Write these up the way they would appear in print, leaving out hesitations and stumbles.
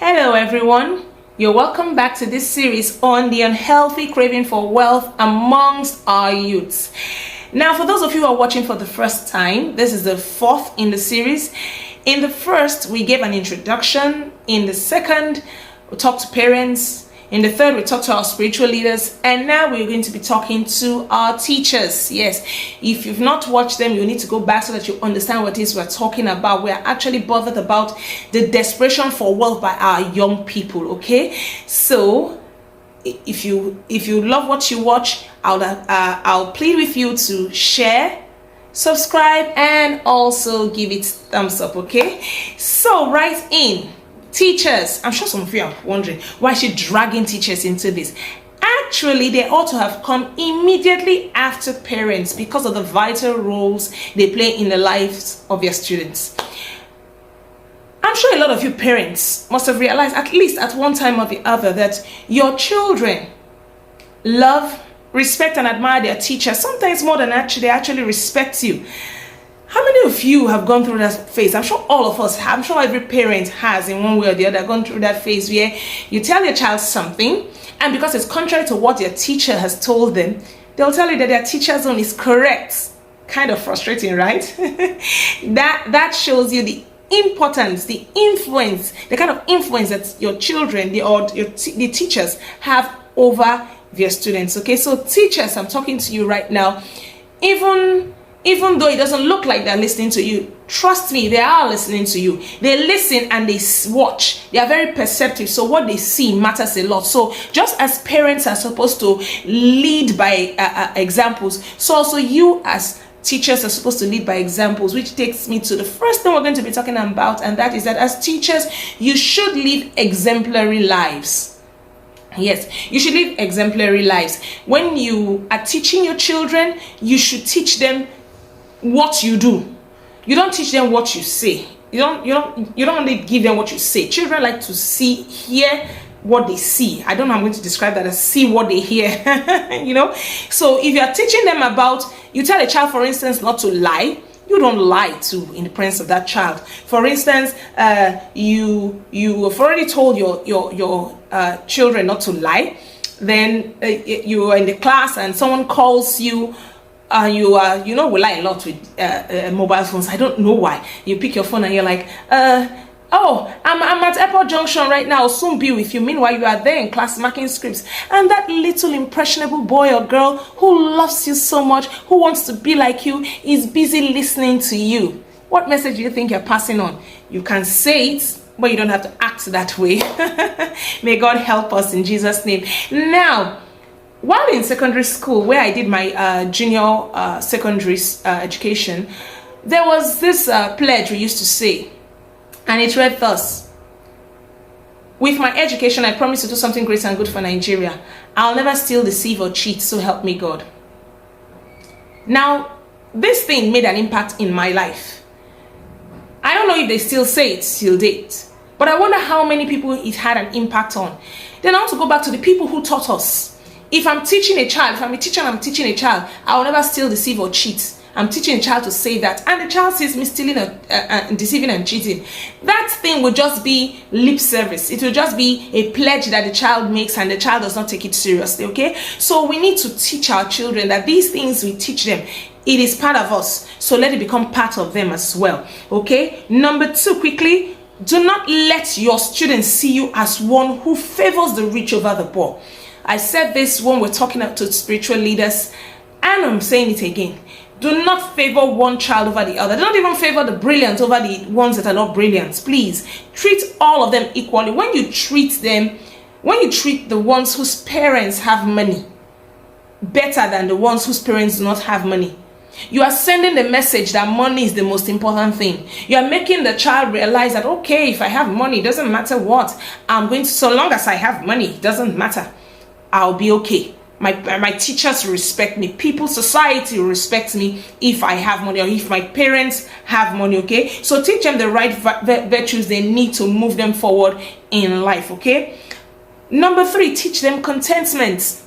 Hello everyone, you're welcome back to this series on the unhealthy craving for wealth amongst our youths. Now, for those of you who are watching for the first time, this is the fourth in the series. In the first, we gave an introduction. In the second, we talked to parents. In the third, we talked to our spiritual leaders. And now we're going to be talking to our teachers. Yes, if you've not watched them, you need to go back so that you understand what it is we're talking about. We're actually bothered about the desperation for wealth by our young people, okay? So if you love what you watch, I'll plead with you to share, subscribe, and also give it thumbs up, okay? So right in. Teachers, I'm sure some of you are wondering, why is she dragging teachers into this? Actually, they ought to have come immediately after parents because of the vital roles they play in the lives of their students. I'm sure a lot of you parents must have realized, at least at one time or the other, that your children love, respect, and admire their teachers, sometimes more than they actually respect you. How many of you have gone through that phase? I'm sure all of us have. I'm sure every parent has in one way or the other gone through that phase where you tell your child something, and because it's contrary to what their teacher has told them, they'll tell you that their teacher's own is correct. Kind of frustrating, right? That shows you the importance, the influence, the kind of influence that your children, the teachers have over their students. Okay, so teachers, I'm talking to you right now. Even though it doesn't look like they're listening to you, trust me, they are listening to you. They listen and they watch. They are very perceptive. So what they see matters a lot. So just as parents are supposed to lead by examples, so also you as teachers are supposed to lead by examples, which takes me to the first thing we're going to be talking about, and that is that as teachers, you should live exemplary lives. Yes, you should live exemplary lives. When you are teaching your children, you should teach them what you do. You don't teach them what you say. You don't only give them what you say. Children like to hear what they see. I don't know, I'm going to describe that as see what they hear. So if you're teaching them about, you tell a child, for instance, not to lie, you don't lie in the presence of that child. For instance, you have already told your children not to lie. Then you are in the class and someone calls you. We lie a lot with mobile phones. I don't know why. You pick your phone and you're like, I'm at Airport Junction right now. I'll soon be with you. Meanwhile, you are there in class marking scripts. And that little impressionable boy or girl who loves you so much, who wants to be like you, is busy listening to you. What message do you think you're passing on? You can say it, but you don't have to act that way. May God help us in Jesus' name. Now, while in secondary school, where I did my junior secondary education, there was this pledge we used to say, and it read thus: with my education, I promise to do something great and good for Nigeria. I'll never steal, deceive, or cheat, so help me God. Now, this thing made an impact in my life. I don't know if they still say it till date, but I wonder how many people it had an impact on. Then I want to go back to the people who taught us. If I'm teaching a child, if I'm a teacher and I'm teaching a child, I will never steal, deceive, or cheat. I'm teaching a child to say that, and the child sees me stealing, deceiving, and cheating. That thing will just be lip service. It will just be a pledge that the child makes, and the child does not take it seriously. Okay, so we need to teach our children that these things we teach them, it is part of us. So let it become part of them as well. Okay. Number 2, quickly, do not let your students see you as one who favors the rich over the poor. I said this when we're talking to spiritual leaders, and I'm saying it again. Do not favor one child over the other. Do not even favor the brilliant over the ones that are not brilliant. Please treat all of them equally. When you treat the ones whose parents have money better than the ones whose parents do not have money, you are sending the message that money is the most important thing. You are making the child realize that, okay, if I have money, it doesn't matter what. So long as I have money, it doesn't matter. I'll be okay. My teachers respect me. Society respects me if I have money, or if my parents have money, okay? So teach them the right virtues they need to move them forward in life, okay? Number 3, teach them contentment.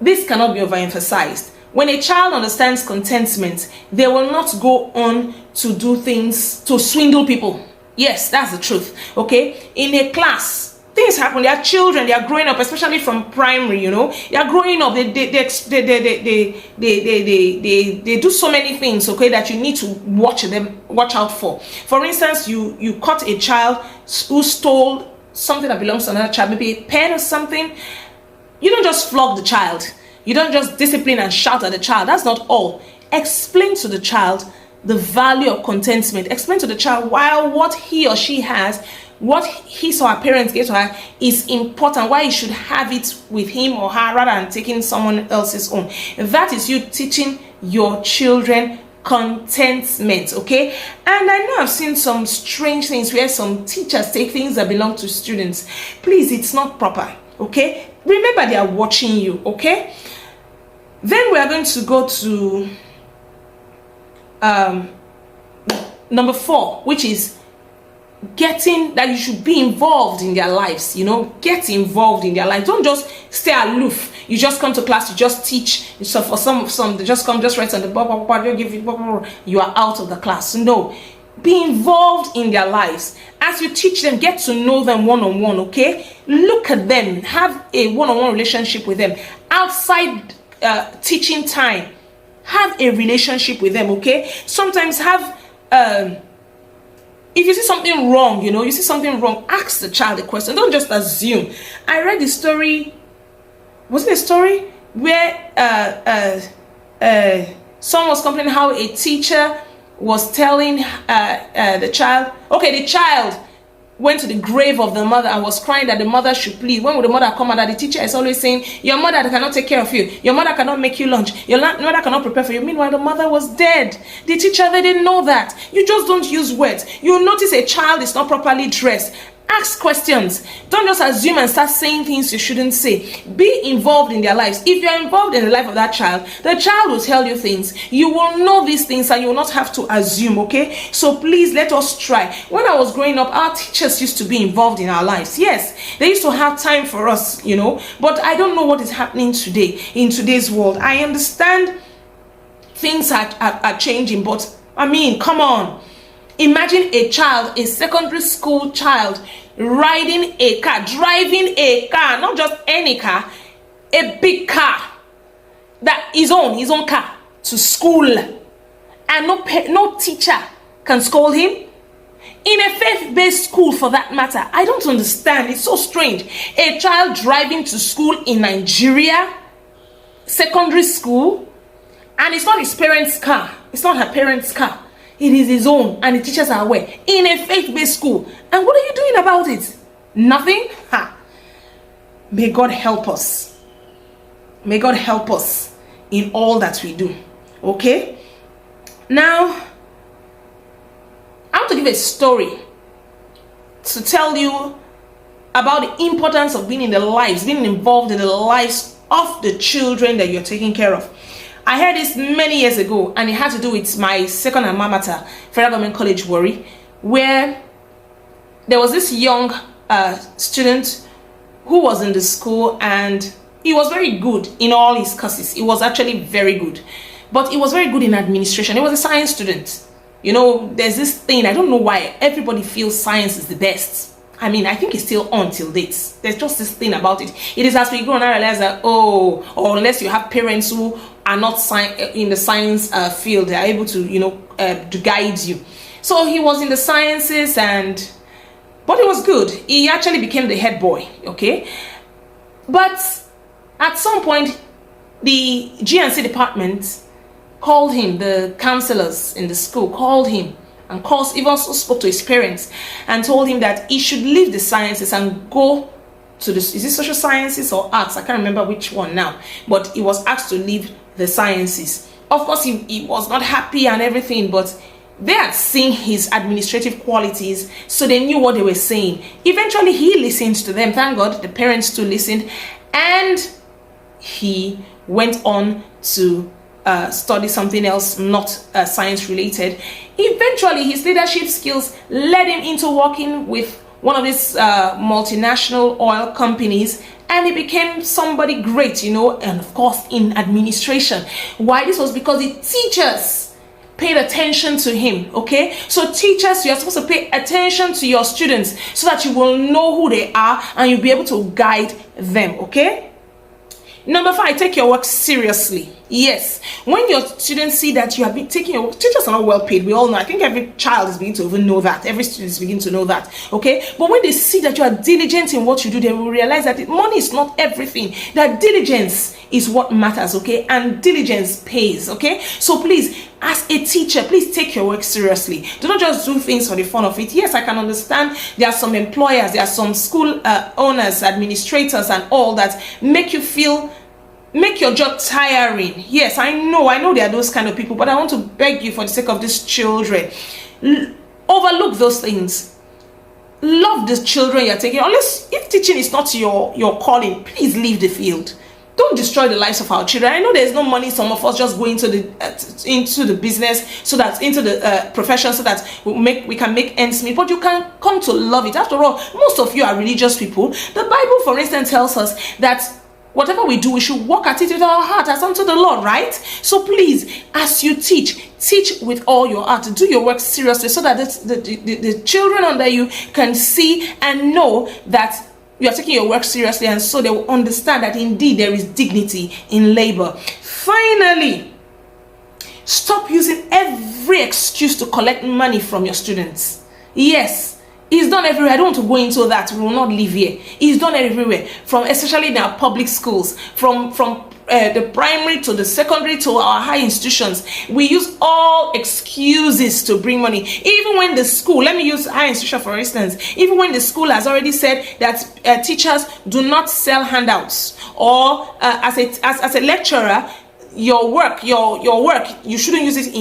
This cannot be overemphasized. When a child understands contentment, they will not go on to do things to swindle people. Yes, that's the truth. Okay, in a class, things happen. There are children, they are growing up, especially from primary. They are growing up. They do so many things. Okay, that you need to watch out for. For instance, you caught a child who stole something that belongs to another child, maybe a pen or something. You don't just flog the child. You don't just discipline and shout at the child. That's not all. Explain to the child the value of contentment. Explain to the child why what he or she has, what his or her parents gave to her, is important, why he should have it with him or her rather than taking someone else's own. That is you teaching your children contentment. Okay, and I know I've seen some strange things where some teachers take things that belong to students. Please, it's not proper. Okay, remember they are watching you. Okay, then we are going to go to number 4, which is getting that you should be involved in their lives. Get involved in their lives. Don't just stay aloof. You just come to class, you just teach. So for some they just come, just write on the board, you give it, you are out of the class. No, be involved in their lives. As you teach them, get to know them one-on-one. Okay, look at them, have a one-on-one relationship with them outside teaching time. Have a relationship with them. Okay, sometimes have if you see something wrong, ask the child a question. Don't just assume. I read the story. Was it a story where someone was complaining how a teacher was telling the child, okay, the child went to the grave of the mother and was crying that the mother should please. When will the mother come out? That the teacher is always saying, your mother cannot take care of you. Your mother cannot make you lunch. Your mother cannot prepare for you. Meanwhile, the mother was dead. The teacher, they didn't know that. You just don't use words. You notice a child is not properly dressed. Ask questions. Don't just assume and start saying things you shouldn't say. Be involved in their lives. If you're involved in the life of that child, the child will tell you things. You will know these things and you will not have to assume. Okay, so please let us try. When I was growing up, our teachers used to be involved in our lives. Yes, they used to have time for us, but I don't know what is happening today in today's world. I understand things are changing, but I mean, come on. Imagine a child, a secondary school child, driving a car, not just any car, a big car, that his own car, to school, and no teacher can scold him. In a faith-based school, for that matter, I don't understand. It's so strange. A child driving to school in Nigeria, secondary school, and it's not his parents' car. It's not her parents' car. It is his own, and the teachers are aware. In a faith-based school. And what are you doing about it? Nothing? May God help us. May God help us in all that we do. Okay? Now, I want to give a story to tell you about the importance of being involved in the lives of the children that you're taking care of. I heard this many years ago, and it had to do with my second alma mater, Federal Government College, Warri, where there was this young student who was in the school, and he was very good in all his courses. He was actually very good, but he was very good in administration. He was a science student. There's this thing, I don't know why everybody feels science is the best. I mean, I think it's still on till dates. There's just this thing about it. It is as we grow and I realize that, or unless you have parents who are not in the science field, they are able to, to guide you. So he was in the sciences, but it was good. He actually became the head boy, okay? But at some point, the G&C department called him, the counselors in the school called him, and even also spoke to his parents and told him that he should leave the sciences and go to is it social sciences or arts? I can't remember which one now, but he was asked to leave the sciences. Of course, he was not happy and everything, but they had seen his administrative qualities, so they knew what they were saying. Eventually, he listened to them. Thank God, the parents too listened, and he went on to study something else, not science related. Eventually, his leadership skills led him into working with one of these multinational oil companies, and he became somebody great, and of course in administration. Why? This was because the teachers paid attention to him. Okay, so teachers, you're supposed to pay attention to your students so that you will know who they are and you'll be able to guide them. Okay. Number 5, take your work seriously. Yes, when your students see that you have been taking your work, teachers are not well paid. We all know. I think every child is beginning to even know that. Every student is beginning to know that. Okay, but when they see that you are diligent in what you do, they will realize that money is not everything. That diligence is what matters. Okay, and diligence pays. Okay, so please, as a teacher, please take your work seriously. Do not just do things for the fun of it. Yes, I can understand there are some employers, there are some school owners, administrators, and all that make your job tiring. Yes, I know there are those kind of people, but I want to beg you, for the sake of these children, overlook those things. Love the children you're taking. Unless if teaching is not your calling, please leave the field. Don't destroy the lives of our children. I know there's no money. Some of us just go into the business, so that into the profession, so that we can make ends meet. But you can come to love it. After all, most of you are religious people. The Bible, for instance, tells us that whatever we do, we should walk at it with our heart as unto the Lord, right? So please, as you teach with all your heart. Do your work seriously, so that the children under you can see and know that you are taking your work seriously, and so they will understand that indeed there is dignity in labor. Finally, stop using every excuse to collect money from your students. Yes, it's done everywhere. I don't want to go into that. We will not live here. It's done everywhere, especially in our public schools, from the primary to the secondary to our high institutions. We use all excuses to bring money. Even when the school, let me use high institution for instance, even when the school has already said that teachers do not sell handouts, or as a lecturer, your work, you shouldn't use it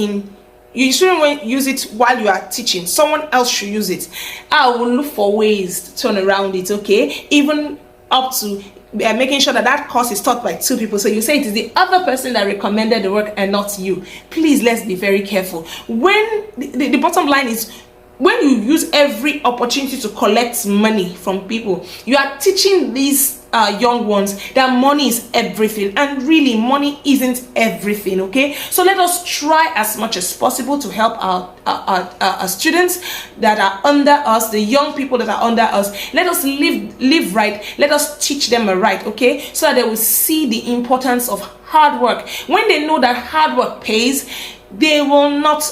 you shouldn't use it while you are teaching. Someone else should use it. I will look for ways to turn around it, okay? Even up to making sure that course is taught by 2 people. So you say it is the other person that recommended the work and not you. Please, let's be very careful. When the bottom line is, when you use every opportunity to collect money from people, you are teaching these young ones that money is everything, and really money isn't everything. Okay, so let us try as much as possible to help our students that are under us, the young people that are under us. Let us live right. Let us teach them right. Okay, so that they will see the importance of hard work. When they know that hard work pays, they will not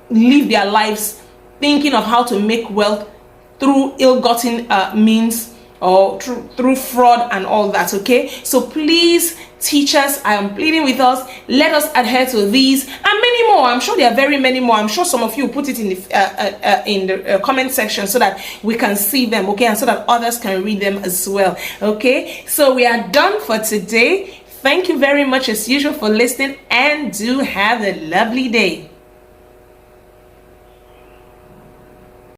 live their lives thinking of how to make wealth through ill-gotten means, or through fraud and all that. Okay, so please, teachers, I am pleading with us, let us adhere to these and many more. I'm sure there are very many more. I'm sure some of you put it in the comment section so that we can see them, okay, and so that others can read them as well. Okay, so we are done for today. Thank you very much as usual for listening, and do have a lovely day.